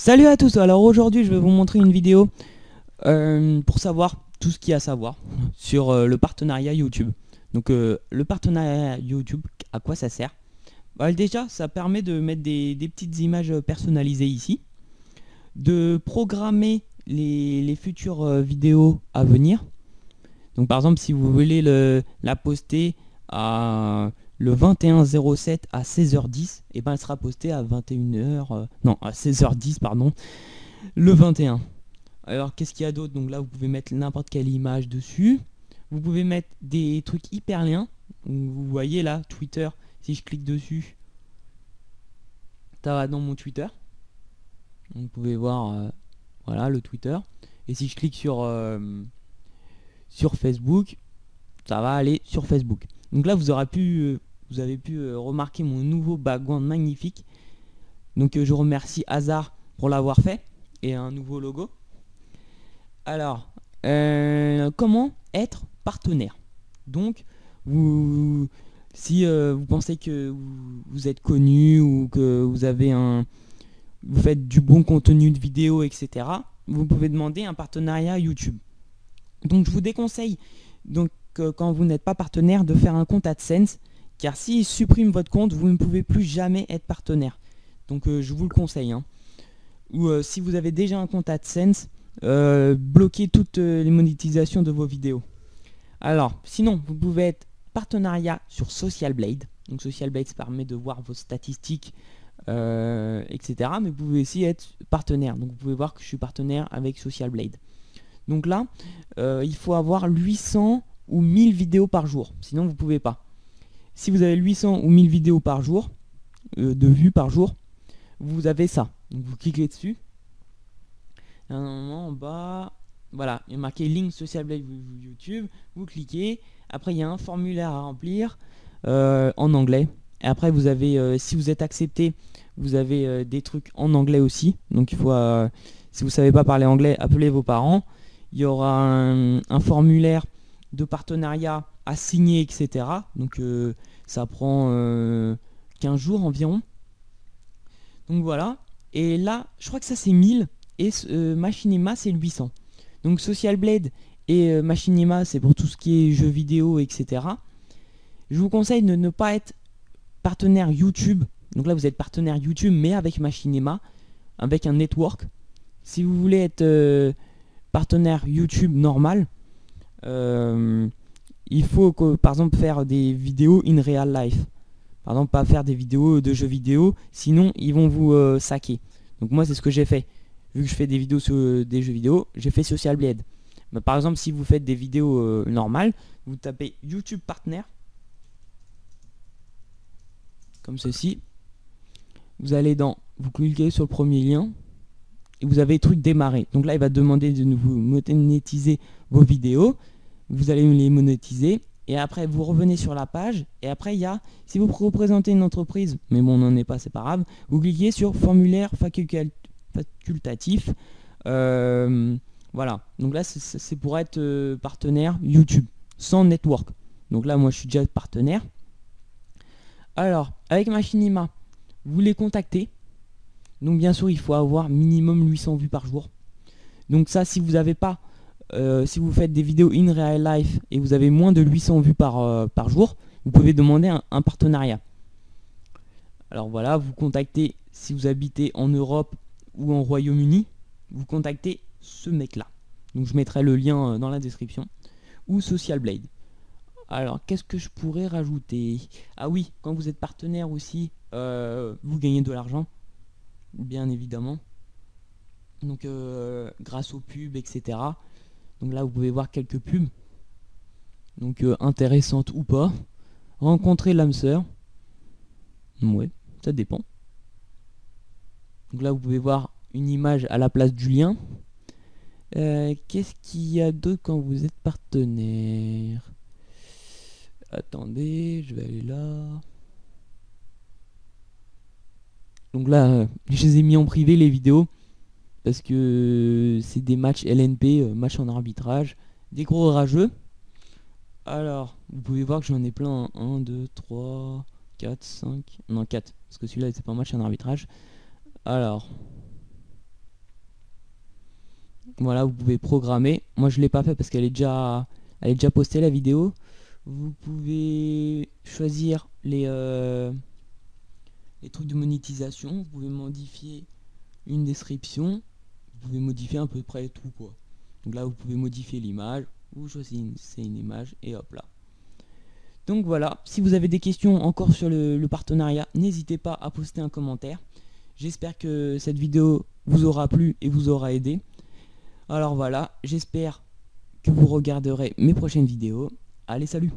Salut à tous, alors aujourd'hui je vais vous montrer une vidéo pour savoir tout ce qu'il y a à savoir sur le partenariat YouTube. Donc le partenariat YouTube, à quoi ça sert? Déjà ça permet de mettre des petites images personnalisées ici, de programmer les futures vidéos à venir. Donc par exemple si vous voulez la poster à le 21-07 à 16h10, et ben elle sera postée à 21h, non à 16h10 pardon, le 21. Alors qu'est-ce qu'il y a d'autre? Donc là vous pouvez mettre n'importe quelle image dessus. Vous pouvez mettre des trucs hyper liens. Vous voyez là, Twitter, si je clique dessus, ça va dans mon Twitter. Vous pouvez voir voilà le Twitter. Et si je clique sur Facebook, ça va aller sur Facebook. Donc là vous avez pu remarquer mon nouveau background magnifique. Donc je remercie Hazard pour l'avoir fait. Et un nouveau logo. Alors, comment être partenaire? Donc, si vous pensez que vous êtes connu ou que vous faites du bon contenu de vidéo, etc., vous pouvez demander un partenariat YouTube. Donc, je vous déconseille, donc, quand vous n'êtes pas partenaire, de faire un compte AdSense, car s'ils suppriment votre compte, vous ne pouvez plus jamais être partenaire. Donc, je vous le conseille, hein. Ou si vous avez déjà un compte AdSense, bloquez toutes les monétisations de vos vidéos. Alors, sinon, vous pouvez être partenariat sur Social Blade. Donc Social Blade, ça permet de voir vos statistiques, etc. Mais vous pouvez aussi être partenaire. Donc vous pouvez voir que je suis partenaire avec Social Blade. Donc là, il faut avoir 800 ou 1000 vidéos par jour. Sinon, vous ne pouvez pas. Si vous avez 800 ou 1000 vidéos par jour, de vues par jour, vous avez ça. Donc vous cliquez dessus. À un moment en bas, voilà, il y a marqué Link Social Blade YouTube. Vous cliquez. Après, il y a un formulaire à remplir en anglais. Et après, vous avez, si vous êtes accepté, vous avez des trucs en anglais aussi. Donc, il faut, si vous ne savez pas parler anglais, appelez vos parents. Il y aura un formulaire de partenariat à signer, etc. Donc, ça prend 15 jours environ. Donc, voilà. Et là, je crois que ça, c'est 1000. Et Machinima, c'est 800. Donc, Social Blade et Machinima, c'est pour tout ce qui est jeux vidéo, etc. Je vous conseille de ne pas être partenaire YouTube. Donc là, vous êtes partenaire YouTube, mais avec Machinima, avec un network. Si vous voulez être partenaire YouTube normal, il faut que, par exemple, faire des vidéos in real life. Par exemple, pas faire des vidéos de jeux vidéo, sinon ils vont vous saquer. Donc moi, c'est ce que j'ai fait. Vu que je fais des vidéos sur des jeux vidéo, j'ai fait Social Blade. Mais par exemple, si vous faites des vidéos normales, vous tapez YouTube Partner, comme ceci. Vous cliquez sur le premier lien et vous avez truc démarrer. Donc là, il va demander de vous monétiser vos vidéos. Vous allez les monétiser. Et après, vous revenez sur la page. Et après, il y a, si vous représentez une entreprise, mais bon, on n'en est pas, c'est pas grave, vous cliquez sur formulaire facultatif. Voilà. Donc là, c'est pour être partenaire YouTube, sans network. Donc là, moi, je suis déjà partenaire. Alors, avec Machinima, vous les contactez. Donc bien sûr, il faut avoir minimum 800 vues par jour. Donc ça, si vous n'avez pas, si vous faites des vidéos in real life et vous avez moins de 800 vues par jour, vous pouvez demander un partenariat. Alors voilà, vous contactez, si vous habitez en Europe ou en Royaume-Uni, vous contactez ce mec-là. Donc je mettrai le lien dans la description. Ou Social Blade. Alors, qu'est-ce que je pourrais rajouter? Ah oui, quand vous êtes partenaire aussi, vous gagnez de l'argent, bien évidemment. Donc, grâce aux pubs, etc. Donc là, vous pouvez voir quelques pubs. Donc, intéressantes ou pas. Rencontrer l'âme sœur. Ouais, ça dépend. Donc là, vous pouvez voir une image à la place du lien. Qu'est-ce qu'il y a d'autre quand vous êtes partenaire? Attendez, je vais aller là. Donc là, je les ai mis en privé les vidéos. Parce que c'est des matchs LNP, matchs en arbitrage. Des gros rageux. Alors, vous pouvez voir que j'en ai plein. 1, 2, 3, 4, 5. Non, 4. Parce que celui-là, c'est pas un match en arbitrage. Alors. Voilà, vous pouvez programmer. Moi je l'ai pas fait parce elle est déjà postée la vidéo. Vous pouvez choisir les trucs de monétisation. Vous pouvez modifier une description. Vous pouvez modifier à peu près tout quoi. Donc là vous pouvez modifier l'image. Vous choisissez une image et hop là. Donc voilà, si vous avez des questions encore sur le partenariat, n'hésitez pas à poster un commentaire. J'espère que cette vidéo vous aura plu et vous aura aidé. Alors voilà, j'espère que vous regarderez mes prochaines vidéos. Allez, salut!